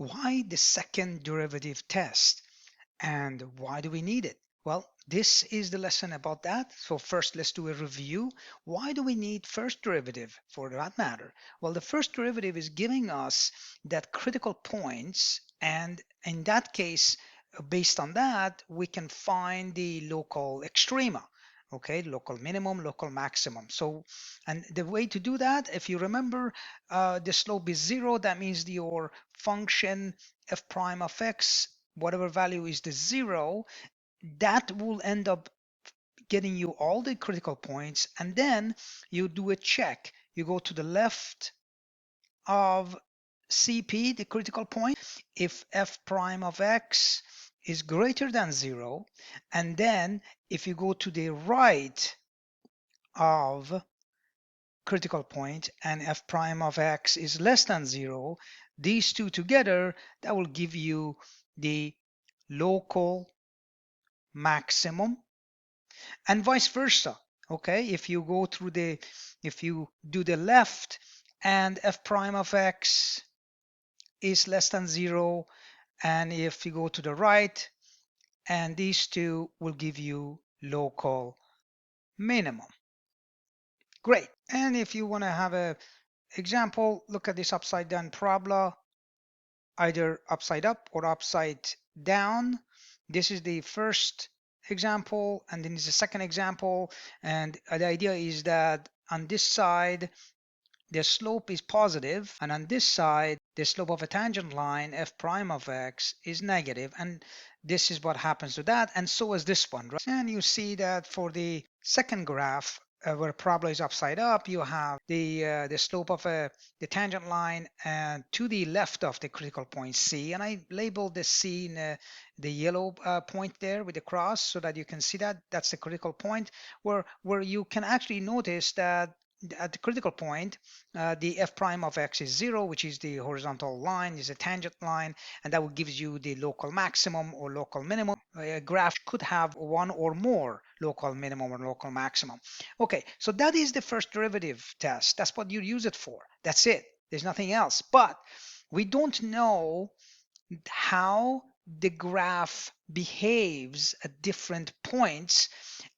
why the second derivative test and why do we need it? Well, this is the lesson about that. So first, let's do a review. Why do we need first derivative for that matter? Well, the first derivative is giving us that critical points, and in that case, based on that, we can find the local extrema. Okay, local minimum, local maximum. So, and the way to do that, if you remember, the slope is 0. That means your function f prime of x, whatever value is the 0, that will end up getting you all the critical points, and then you do a check. You go to the left of CP, the critical point, if f prime of x is greater than 0, and then if you go to the right of critical point and f prime of x is less than 0, these two together, that will give you the local maximum, and vice versa. Okay, if you do the left and f prime of x is less than 0, and if you go to the right, and these two will give you local minimum. Great. And if you want to have a example, look at this upside down parabola, either upside up or upside down. This is the first example, and then is the second example. And the idea is that on this side, the slope is positive, and on this side, the slope of a tangent line, f prime of x, is negative. And this is what happens to that, and so is this one, right? And you see that for the second graph, where parabola is upside up, you have the slope of the tangent line to the left of the critical point C, and I labeled the C in the yellow point there with the cross so that you can see that that's the critical point where you can actually notice that at the critical point, the f prime of x is 0, which is the horizontal line, is a tangent line, and that will give you the local maximum or local minimum. A graph could have one or more local minimum or local maximum. Okay, so that is the first derivative test. That's what you use it for. That's it. There's nothing else. But we don't know how the graph behaves at different points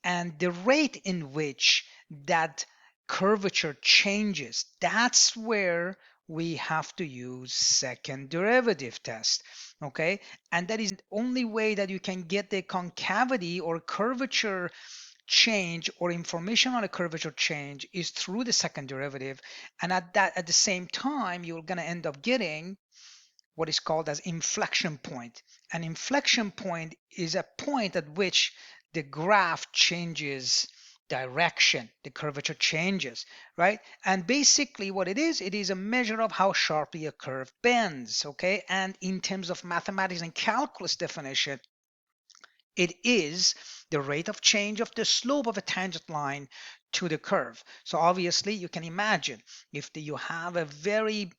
and the rate in which that curvature changes. That's where we have to use second derivative test. Okay, and that is the only way that you can get the concavity or curvature change or information on a curvature change is through the second derivative. And at the same time, you're going to end up getting what is called as inflection point. An inflection point is a point at which the graph changes direction, the curvature changes, right? And basically what it is a measure of how sharply a curve bends, okay? And in terms of mathematics and calculus definition, it is the rate of change of the slope of a tangent line to the curve. So obviously you can imagine if you have a very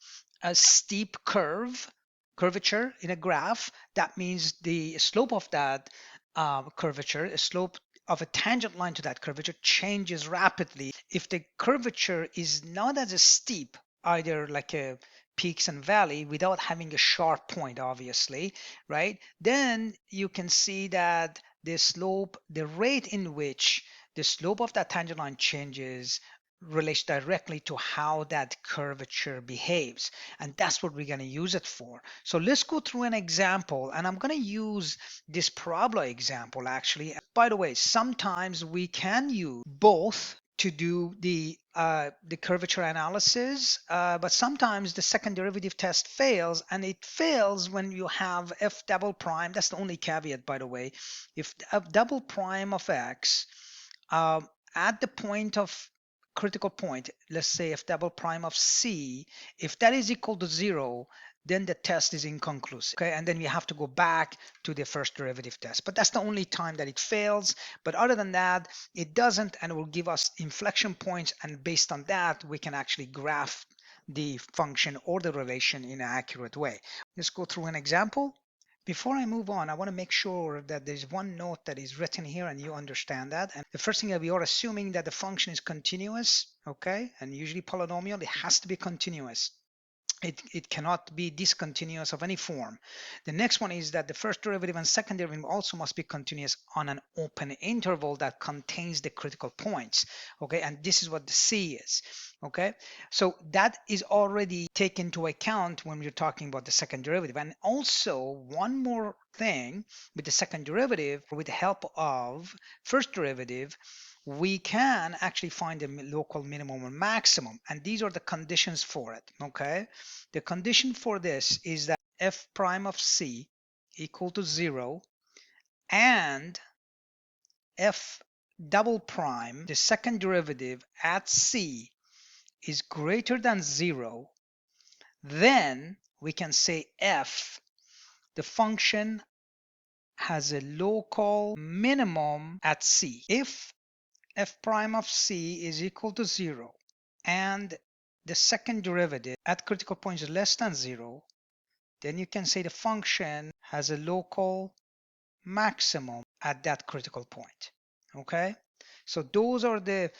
steep curvature in a graph, that means the slope of that curvature, a slope of a tangent line to that curvature changes rapidly. If the curvature is not as steep, either like a peaks and valley without having a sharp point, obviously, right? Then you can see that the slope, the rate in which the slope of that tangent line changes relates directly to how that curvature behaves. And that's what we're going to use it for. So let's go through an example, and I'm going to use this parabola example actually. By the way, sometimes we can use both to do the curvature analysis, but sometimes the second derivative test fails, and it fails when you have f double prime. That's the only caveat, by the way. If f double prime of x at the point of critical point, let's say f double prime of c, if that is equal to 0, then the test is inconclusive. Okay, and then we have to go back to the first derivative test. But that's the only time that it fails. But other than that, it doesn't, and it will give us inflection points. And based on that, we can actually graph the function or the relation in an accurate way. Let's go through an example. Before I move on, I want to make sure that there's one note that is written here and you understand that. And the first thing that we are assuming that the function is continuous, okay? And usually polynomial, it has to be continuous. It cannot be discontinuous of any form. The next one is that the first derivative and second derivative also must be continuous on an open interval that contains the critical points. Okay, and this is what the C is. Okay, so that is already taken into account when we're talking about the second derivative. And also one more thing with the second derivative, with the help of first derivative, we can actually find the local minimum and maximum, and these are the conditions for it. Okay, the condition for this is that f prime of c equal to 0 and f double prime, the second derivative at c, is greater than 0, then we can say f, the function, has a local minimum at c. If f prime of c is equal to 0 and the second derivative at critical points is less than 0, then you can say the function has a local maximum at that critical point. Okay, so those are the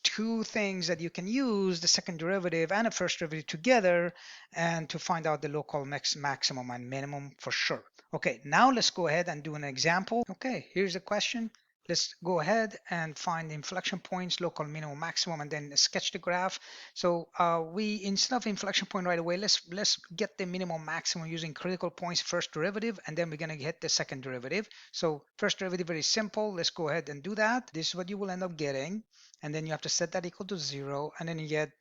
two things that you can use, the second derivative and the first derivative together, and to find out the local maximum and minimum for sure. Okay, now let's go ahead and do an example. Okay, here's the question. Let's go ahead and find the inflection points, local minimum, maximum, and then sketch the graph. So we, instead of inflection point right away, let's get the minimum, maximum using critical points first derivative, and then we're going to get the second derivative. So first derivative, very simple. Let's go ahead and do that. This is what you will end up getting, and then you have to set that equal to 0, and then you get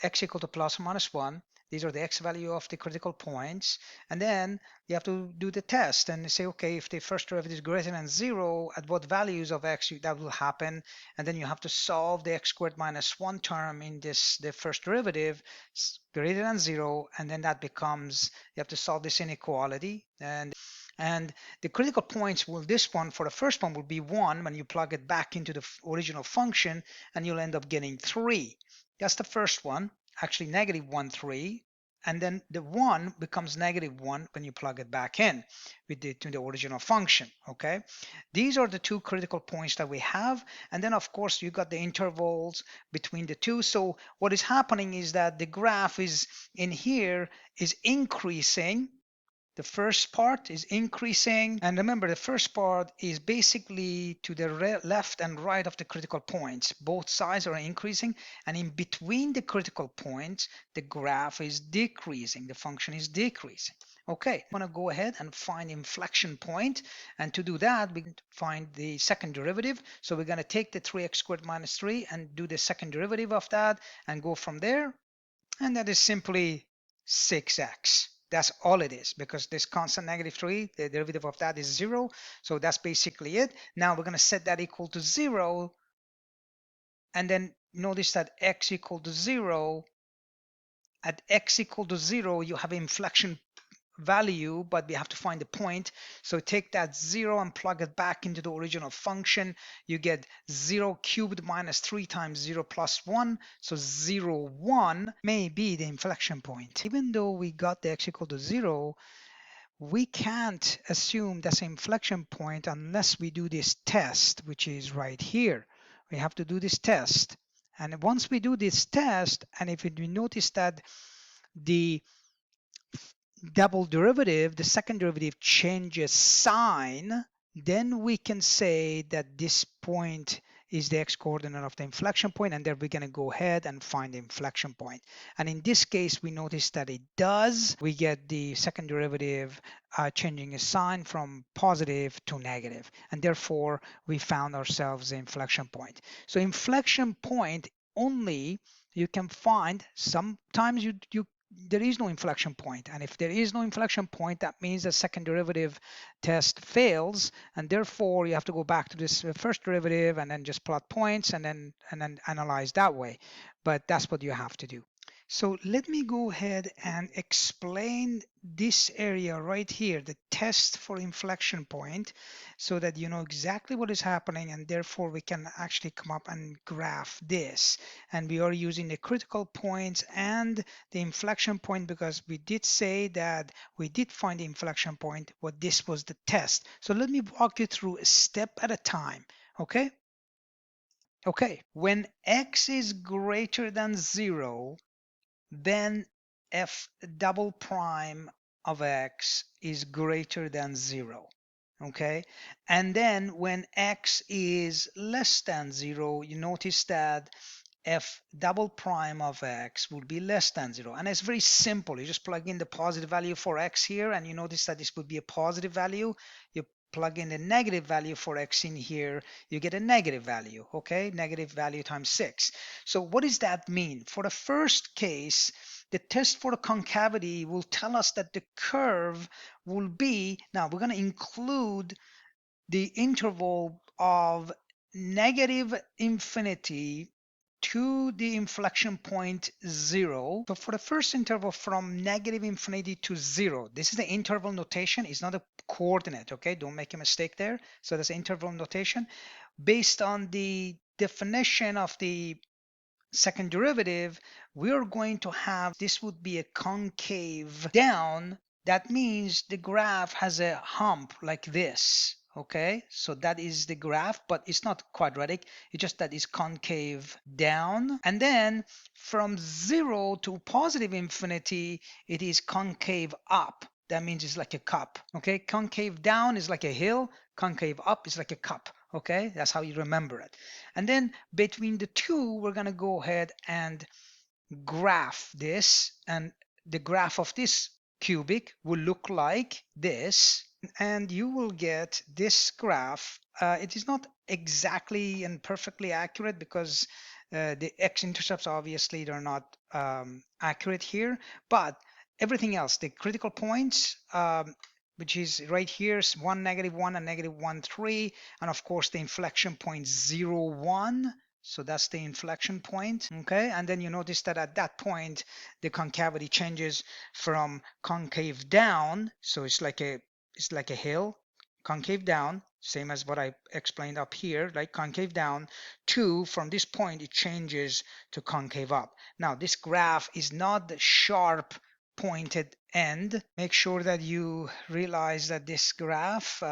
x equal to plus or minus 1. These are the x value of the critical points, and then you have to do the test and say, okay, if the first derivative is greater than 0, at what values of x that will happen, and then you have to solve the x squared minus 1 term in this, the first derivative, greater than 0, and then that becomes, you have to solve this inequality, and the critical points will, this one for the first one will be 1 when you plug it back into the original function, and you'll end up getting 3. That's the first one, actually negative 1, 3. And then the 1 becomes negative 1 when you plug it back in with to the original function. Okay, these are the two critical points that we have. And then of course you got the intervals between the two. So what is happening is that the graph is in here is increasing. The first part is increasing, and remember the first part is basically to the left and right of the critical points. Both sides are increasing, and in between the critical points the graph is decreasing, the function is decreasing. Okay, I want to go ahead and find inflection point, and to do that we find the second derivative. So we're going to take the 3x squared minus 3 and do the second derivative of that and go from there, and that is simply 6x. That's all it is, because this constant negative 3, the derivative of that is 0. So that's basically it. Now we're going to set that equal to 0. And then notice that x equal to 0. At x equal to 0, you have inflection value, but we have to find the point. So take that 0 and plug it back into the original function. You get 0 cubed minus 3 times 0 plus 1. So 0, 1 may be the inflection point. Even though we got the x equal to 0, we can't assume that's an inflection point unless we do this test, which is right here. We have to do this test. And once we do this test, and if we notice that the double derivative, the second derivative changes sign, then we can say that this point is the x-coordinate of the inflection point, and then we're going to go ahead and find the inflection point. And in this case, we notice that it does. We get the second derivative changing its sign from positive to negative, and therefore we found ourselves the inflection point. So inflection point only you can find, sometimes there is no inflection point, and if there is no inflection point, that means the second derivative test fails, and therefore you have to go back to this first derivative and then just plot points and then analyze that way. But that's what you have to do. So let me go ahead and explain this area right here, the test for inflection point, so that you know exactly what is happening, and therefore we can actually come up and graph this. And we are using the critical points and the inflection point because we did say that we did find the inflection point, but this was the test. So let me walk you through a step at a time, okay? Okay, when x is greater than 0, then f double prime of x is greater than 0. Okay, and then when x is less than 0, you notice that f double prime of x would be less than 0. And it's very simple. You just plug in the positive value for x here, and you notice that this would be a positive value. You plug in the negative value for x in here, you get a negative value, okay? Negative value times 6. So what does that mean? For the first case, the test for the concavity will tell us that the curve will be, now we're going to include the interval of negative infinity to the inflection point 0. So for the first interval from negative infinity to 0, this is the interval notation. It's not a coordinate, okay? Don't make a mistake there. So that's the interval notation. Based on the definition of the second derivative, we're going to have, this would be a concave down. That means the graph has a hump like this. Okay, so that is the graph, but it's not quadratic. It's just that it's concave down. And then from 0 to positive infinity, it is concave up. That means it's like a cup. Okay, concave down is like a hill. Concave up is like a cup. Okay, that's how you remember it. And then between the two, we're going to go ahead and graph this. And the graph of this cubic will look like this. And you will get this graph. It is not exactly and perfectly accurate because the x-intercepts, obviously, they're not accurate here. But everything else, the critical points, which is right here, 1, -1, and -1, 3, and of course the inflection point 0, 1. So that's the inflection point, okay? And then you notice that at that point, the concavity changes from concave down, so it's like a hill, concave down, same as what I explained up here, like concave down, to from this point it changes to concave up. Now this graph is not the sharp pointed end. Make sure that you realize that this graph,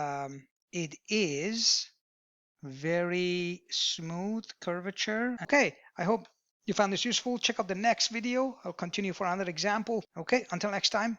it is very smooth curvature. Okay, I hope you found this useful. Check out the next video. I'll continue for another example. Okay, until next time.